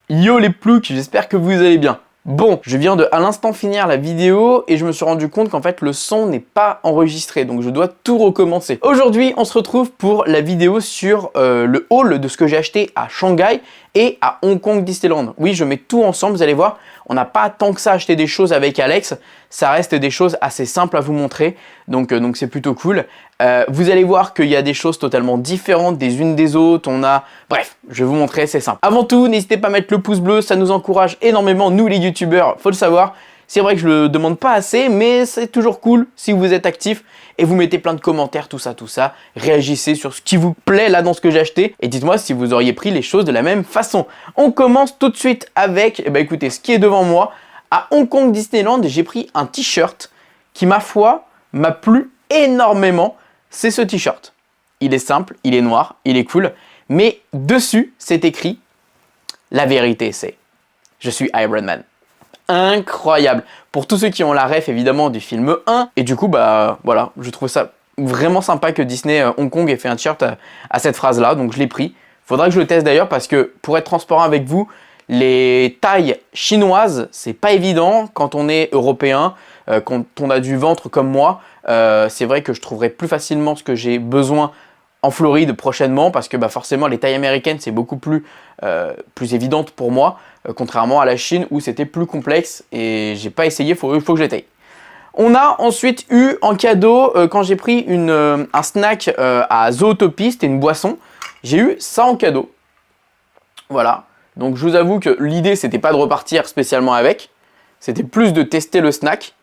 Yo les ploucs, j'espère que vous allez bien. Bon, je viens de à l'instant finir la vidéo et je me suis rendu compte qu'en fait le son n'est pas enregistré, donc je dois tout recommencer. Aujourd'hui, on se retrouve pour la vidéo sur le haul de ce que j'ai acheté à Shanghai et à Hong Kong Disneyland. Oui, je mets tout ensemble, vous allez voir, on n'a pas tant que ça acheté des choses avec Alex, ça reste des choses assez simples à vous montrer, donc c'est plutôt cool. Vous allez voir qu'il y a des choses totalement différentes des unes des autres, bref, je vais vous montrer, c'est simple. Avant tout, n'hésitez pas à mettre le pouce bleu, ça nous encourage énormément, nous les youtubeurs, faut le savoir. C'est vrai que je le demande pas assez, mais c'est toujours cool si vous êtes actif et vous mettez plein de commentaires, tout ça. Réagissez sur ce qui vous plaît là dans ce que j'ai acheté et dites-moi si vous auriez pris les choses de la même façon. On commence tout de suite avec, écoutez, ce qui est devant moi. À Hong Kong Disneyland, j'ai pris un t-shirt qui, ma foi, m'a plu énormément. C'est ce t-shirt. Il est simple, il est noir, il est cool, mais dessus, c'est écrit « La vérité, c'est je suis Iron Man ». Incroyable. Pour tous ceux qui ont la ref évidemment du film 1, et du coup voilà, je trouve ça vraiment sympa que Disney Hong Kong ait fait un t-shirt à cette phrase là, donc je l'ai pris. Faudra que je le teste d'ailleurs parce que pour être transparent avec vous, les tailles chinoises c'est pas évident quand on est européen, quand on a du ventre comme moi, c'est vrai que je trouverai plus facilement ce que j'ai besoin en Floride prochainement parce que forcément les tailles américaines c'est beaucoup plus évidente pour moi, contrairement à la Chine où c'était plus complexe et j'ai pas essayé, il faut que je l'essaye. On a ensuite eu en cadeau, quand j'ai pris un snack à Zootopie, c'était une boisson, j'ai eu ça en cadeau. Voilà, donc je vous avoue que l'idée c'était pas de repartir spécialement avec, c'était plus de tester le snack.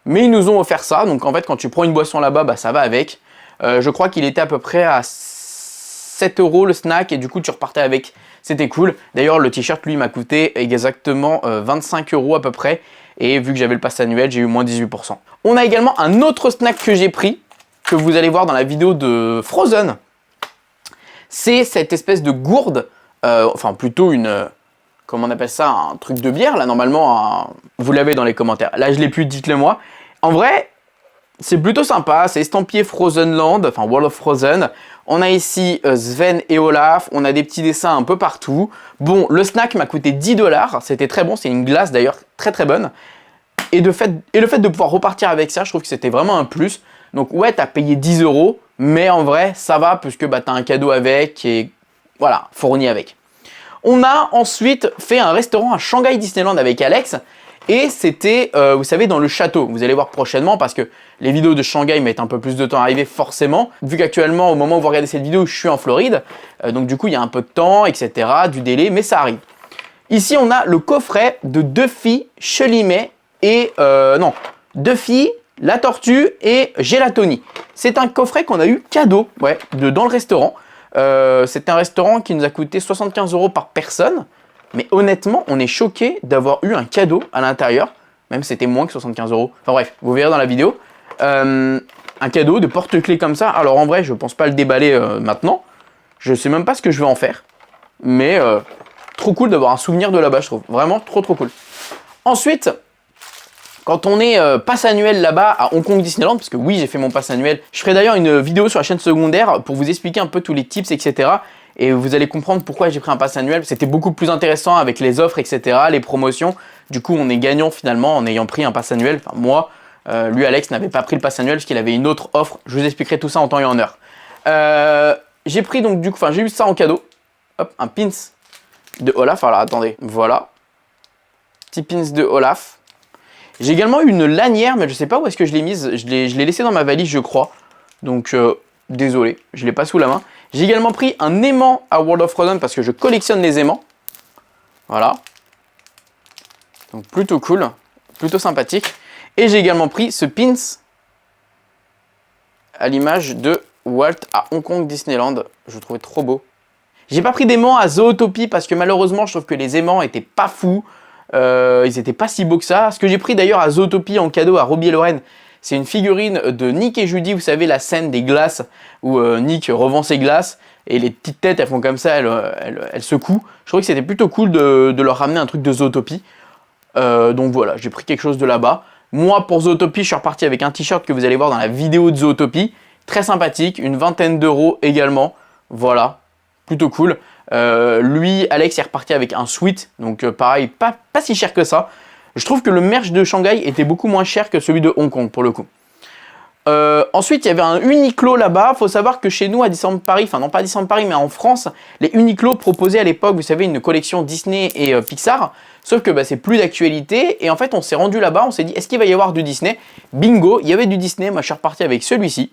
Mais ils nous ont offert ça, donc en fait quand tu prends une boisson là-bas, ça va avec. Je crois qu'il était à peu près à 7 € le snack et du coup tu repartais avec, c'était cool. D'ailleurs le t-shirt lui m'a coûté exactement 25 € à peu près et vu que j'avais le pass annuel j'ai eu moins 18%. On a également un autre snack que j'ai pris, que vous allez voir dans la vidéo de Frozen. C'est cette espèce de gourde, enfin plutôt une... comment on appelle ça, un truc de bière là normalement, vous l'avez dans les commentaires. Là je l'ai plus, dites-le moi. En vrai, c'est plutôt sympa, c'est estampillé Frozen Land, enfin World of Frozen. On a ici Sven et Olaf, on a des petits dessins un peu partout. Bon, le snack m'a coûté 10 $, c'était très bon, c'est une glace d'ailleurs très bonne. Et le fait de pouvoir repartir avec ça, je trouve que c'était vraiment un plus. Donc ouais, t'as payé 10 €, mais en vrai, ça va puisque t'as un cadeau avec et voilà, fourni avec. On a ensuite fait un restaurant à Shanghai Disneyland avec Alex et c'était, vous savez, dans le château. Vous allez voir prochainement parce que les vidéos de Shanghai mettent un peu plus de temps à arriver forcément. Vu qu'actuellement, au moment où vous regardez cette vidéo, je suis en Floride. Donc du coup, il y a un peu de temps, etc., du délai, mais ça arrive. Ici, on a le coffret de Duffy, Chelimet et... Duffy, la tortue et Gelatoni. C'est un coffret qu'on a eu cadeau, dans le restaurant. C'est un restaurant qui nous a coûté 75 € par personne, mais honnêtement on est choqué d'avoir eu un cadeau à l'intérieur, même c'était moins que 75 €, enfin bref, vous verrez dans la vidéo, un cadeau de porte-clés comme ça. Alors en vrai je pense pas le déballer maintenant, je sais même pas ce que je vais en faire, mais trop cool d'avoir un souvenir de là-bas, je trouve, vraiment trop cool. Ensuite, quand on est pass annuel là-bas à Hong Kong Disneyland, parce que oui j'ai fait mon pass annuel, je ferai d'ailleurs une vidéo sur la chaîne secondaire pour vous expliquer un peu tous les tips, etc. Et vous allez comprendre pourquoi j'ai pris un pass annuel. C'était beaucoup plus intéressant avec les offres, etc., les promotions. Du coup on est gagnant finalement en ayant pris un pass annuel. Enfin moi, lui Alex n'avait pas pris le pass annuel parce qu'il avait une autre offre. Je vous expliquerai tout ça en temps et en heure. J'ai pris donc du coup, j'ai eu ça en cadeau. Hop, un pins de Olaf. Alors attendez, voilà. Petit pins de Olaf. J'ai également eu une lanière, mais je sais pas où est-ce que je l'ai mise. Je l'ai laissée dans ma valise, je crois. Donc, désolé, je l'ai pas sous la main. J'ai également pris un aimant à World of Frozen parce que je collectionne les aimants. Voilà. Donc, plutôt cool, plutôt sympathique. Et j'ai également pris ce pins à l'image de Walt à Hong Kong Disneyland. Je le trouvais trop beau. J'ai pas pris d'aimant à Zootopie parce que malheureusement, je trouve que les aimants étaient pas fous. Ils étaient pas si beaux que ça. Ce que j'ai pris d'ailleurs à Zootopie en cadeau à Robbie et Lorraine, c'est une figurine de Nick et Judy. Vous savez la scène des glaces où Nick revend ses glaces et les petites têtes elles font comme ça, elles secouent. Je trouvais que c'était plutôt cool de leur ramener un truc de Zootopie. Donc voilà, j'ai pris quelque chose de là-bas. Moi pour Zootopie, je suis reparti avec un t-shirt que vous allez voir dans la vidéo de Zootopie. Très sympathique, une vingtaine d'euros également. Voilà, plutôt cool. Lui, Alex est reparti avec un sweat, donc pareil, pas si cher que ça. Je trouve que le merch de Shanghai était beaucoup moins cher que celui de Hong Kong pour le coup. Ensuite, il y avait un Uniqlo là-bas. Faut savoir que chez nous, à Disneyland Paris, enfin non pas à Disneyland Paris, mais en France, les Uniqlo proposaient à l'époque, vous savez, une collection Disney et Pixar. Sauf que bah, c'est plus d'actualité. Et en fait, on s'est rendu là-bas, on s'est dit, est-ce qu'il va y avoir du Disney? Bingo, il y avait du Disney. Moi, je suis reparti avec celui-ci.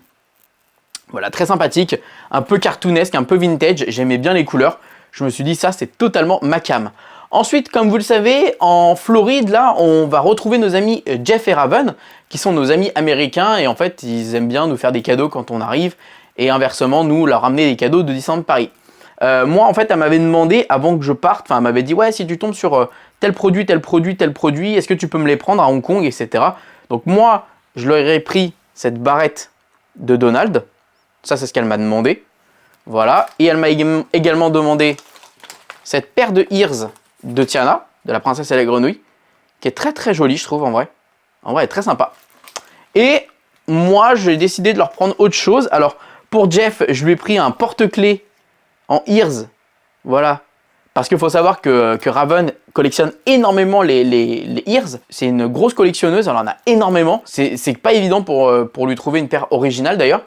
Voilà, très sympathique, un peu cartoonesque, un peu vintage. J'aimais bien les couleurs. Je me suis dit, ça, c'est totalement ma cam. Ensuite, comme vous le savez, en Floride, là, on va retrouver nos amis Jeff et Raven, qui sont nos amis américains, et en fait, ils aiment bien nous faire des cadeaux quand on arrive, et inversement, nous, leur ramener des cadeaux de Disneyland Paris. Moi, en fait, elle m'avait demandé, avant que je parte, enfin, elle m'avait dit, ouais, si tu tombes sur tel produit, est-ce que tu peux me les prendre à Hong Kong, etc. Donc moi, je leur ai pris cette barrette de Donald, ça, c'est ce qu'elle m'a demandé, voilà, et elle m'a également demandé cette paire de ears de Tiana, de la princesse et la grenouille, qui est très très jolie, je trouve, en vrai. En vrai, elle est très sympa. Et moi, j'ai décidé de leur prendre autre chose. Alors, pour Jeff, je lui ai pris un porte-clés en ears. Voilà. Parce qu'il faut savoir que Raven collectionne énormément les ears. C'est une grosse collectionneuse, elle en a énormément. C'est pas évident pour lui trouver une paire originale, d'ailleurs.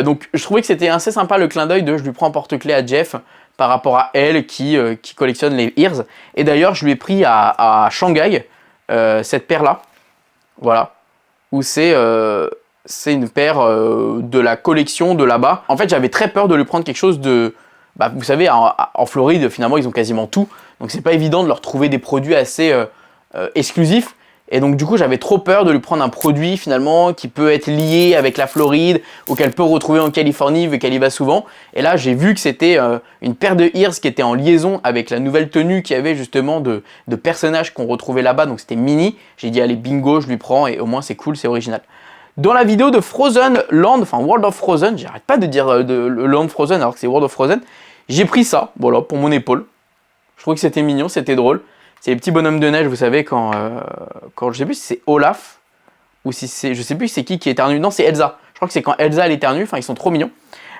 Donc, je trouvais que c'était assez sympa le clin d'œil de je lui prends un porte-clés à Jeff par rapport à elle qui collectionne les ears. Et d'ailleurs, je lui ai pris à Shanghai cette paire-là. Voilà. Où c'est une paire de la collection de là-bas. En fait, j'avais très peur de lui prendre quelque chose de... Bah, vous savez, en Floride, finalement, ils ont quasiment tout. Donc, c'est pas évident de leur trouver des produits assez exclusifs. Et donc, du coup, j'avais trop peur de lui prendre un produit, finalement, qui peut être lié avec la Floride ou qu'elle peut retrouver en Californie, vu qu'elle y va souvent. Et là, j'ai vu que c'était une paire de ears qui était en liaison avec la nouvelle tenue qu'il y avait, justement, de personnages qu'on retrouvait là-bas. Donc, c'était Minnie. J'ai dit, allez, bingo, je lui prends. Et au moins, c'est cool, c'est original. Dans la vidéo de Frozen Land, enfin World of Frozen, j'arrête pas de dire le Land Frozen alors que c'est World of Frozen, j'ai pris ça, voilà, pour mon épaule. Je trouvais que c'était mignon, c'était drôle. C'est les petits bonhommes de neige, vous savez, quand je sais plus si c'est Olaf, ou si c'est, je sais plus si c'est qui éternue. Non, c'est Elsa. Je crois que c'est quand Elsa elle éternue, enfin ils sont trop mignons.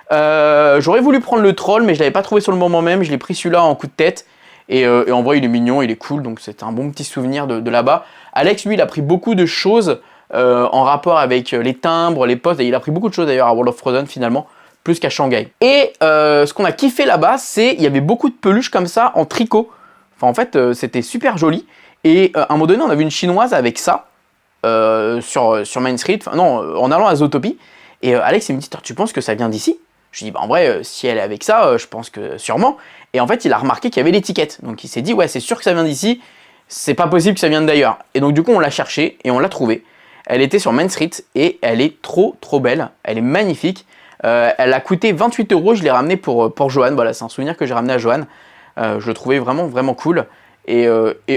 J'aurais voulu prendre le troll, mais je l'avais pas trouvé sur le moment même, je l'ai pris celui-là en coup de tête. Et en vrai, il est mignon, il est cool, donc c'est un bon petit souvenir de là-bas. Alex, lui, il a pris beaucoup de choses en rapport avec les timbres, les postes, et il a pris beaucoup de choses d'ailleurs à World of Frozen finalement, plus qu'à Shanghai. Et ce qu'on a kiffé là-bas, c'est il y avait beaucoup de peluches comme ça en tricot. Enfin, en fait, c'était super joli. Et à un moment donné, on avait une chinoise avec ça sur Main Street, enfin, non, en allant à Zootopie. Et Alex, il me dit, tu penses que ça vient d'ici? Je lui dis, bah, en vrai, si elle est avec ça, je pense que sûrement. Et en fait, il a remarqué qu'il y avait l'étiquette. Donc il s'est dit, ouais, c'est sûr que ça vient d'ici. C'est pas possible que ça vienne d'ailleurs. Et donc du coup, on l'a cherchée et on l'a trouvée. Elle était sur Main Street et elle est trop belle. Elle est magnifique. Elle a coûté 28 €. Je l'ai ramenée pour Johan. Voilà, c'est un souvenir que j'ai ramené à Johan. Je le trouvais vraiment cool et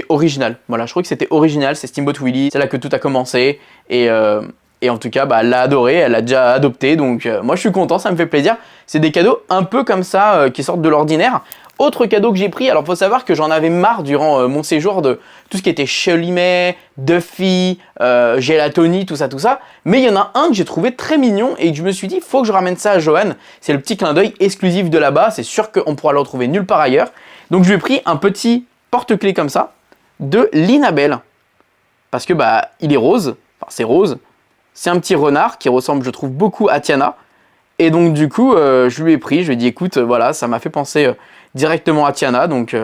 original. Voilà, je trouvais que c'était original. C'est Steamboat Willie. C'est là que tout a commencé. Et en tout cas, bah, elle l'a adoré. Elle l'a déjà adopté. Donc moi, je suis content. Ça me fait plaisir. C'est des cadeaux un peu comme ça qui sortent de l'ordinaire. Autre cadeau que j'ai pris, alors faut savoir que j'en avais marre durant mon séjour de tout ce qui était Cholimet, Duffy, Gelatoni, tout ça. Mais il y en a un que j'ai trouvé très mignon et que je me suis dit, faut que je ramène ça à Johan. C'est le petit clin d'œil exclusif de là-bas, c'est sûr qu'on pourra le retrouver nulle part ailleurs. Donc je lui ai pris un petit porte-clés comme ça de Linabelle. Parce que bah il est rose, enfin c'est rose. C'est un petit renard qui ressemble, je trouve, beaucoup à Tiana. Et donc du coup, je lui ai pris, je lui ai dit, écoute, voilà, ça m'a fait penser directement à Tiana, donc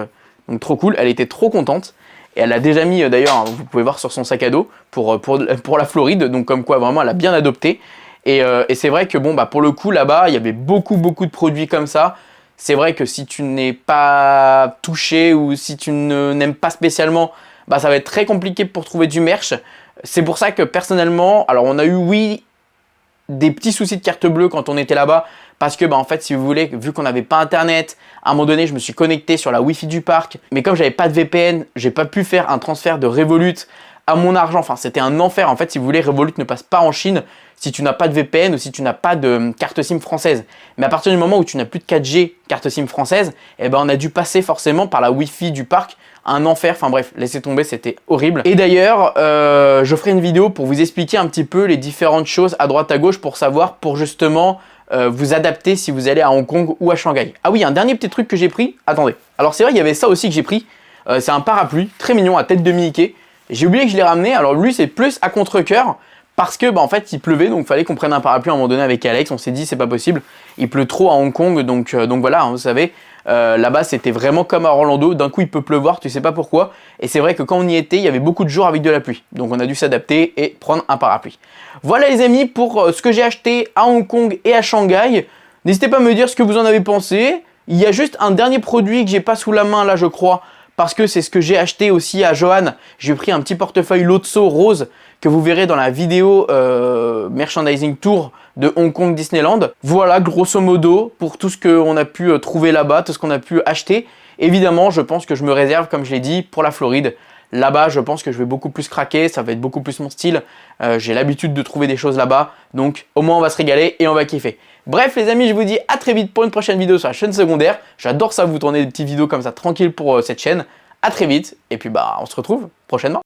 trop cool, elle était trop contente. Et elle l'a déjà mis, d'ailleurs, hein, vous pouvez voir sur son sac à dos, pour la Floride, donc comme quoi vraiment elle a bien adopté. Et c'est vrai que bon, bah, pour le coup, là-bas, il y avait beaucoup de produits comme ça. C'est vrai que si tu n'es pas touché ou si tu n'aimes pas spécialement, bah, ça va être très compliqué pour trouver du merch. C'est pour ça que personnellement, alors on a eu, oui, des petits soucis de carte bleue quand on était là-bas parce que bah, en fait si vous voulez, vu qu'on n'avait pas internet, à un moment donné je me suis connecté sur la Wi-Fi du parc, mais comme j'avais pas de VPN, j'ai pas pu faire un transfert de Revolut à mon argent, enfin c'était un enfer. En fait si vous voulez, Revolut ne passe pas en Chine si tu n'as pas de VPN ou si tu n'as pas de carte SIM française. Mais à partir du moment où tu n'as plus de 4G carte SIM française, eh ben on a dû passer forcément par la Wi-Fi du parc, un enfer, enfin bref, laissez tomber, c'était horrible. Et d'ailleurs, je ferai une vidéo pour vous expliquer un petit peu les différentes choses à droite à gauche pour savoir, pour justement vous adapter si vous allez à Hong Kong ou à Shanghai. Ah oui, un dernier petit truc que j'ai pris, attendez. Alors c'est vrai, il y avait ça aussi que j'ai pris, c'est un parapluie très mignon à tête de Mickey. J'ai oublié que je l'ai ramené, alors lui c'est plus à contre-cœur, parce que en fait il pleuvait, donc il fallait qu'on prenne un parapluie à un moment donné avec Alex. On s'est dit c'est pas possible, il pleut trop à Hong Kong, donc voilà, hein, vous savez, là-bas c'était vraiment comme à Orlando, d'un coup il peut pleuvoir, tu sais pas pourquoi, et c'est vrai que quand on y était, il y avait beaucoup de jours avec de la pluie, donc on a dû s'adapter et prendre un parapluie. Voilà les amis pour ce que j'ai acheté à Hong Kong et à Shanghai. N'hésitez pas à me dire ce que vous en avez pensé. Il y a juste un dernier produit que j'ai pas sous la main là je crois, parce que c'est ce que j'ai acheté aussi à Johan. J'ai pris un petit portefeuille Lotso rose que vous verrez dans la vidéo merchandising tour de Hong Kong Disneyland. Voilà grosso modo pour tout ce qu'on a pu trouver là-bas, tout ce qu'on a pu acheter. Évidemment, je pense que je me réserve, comme je l'ai dit, pour la Floride. Là-bas, je pense que je vais beaucoup plus craquer, ça va être beaucoup plus mon style. J'ai l'habitude de trouver des choses là-bas, donc au moins on va se régaler et on va kiffer. Bref les amis, je vous dis à très vite pour une prochaine vidéo sur la chaîne secondaire. J'adore ça, vous tourner des petites vidéos comme ça tranquille pour cette chaîne. À très vite, et puis on se retrouve prochainement.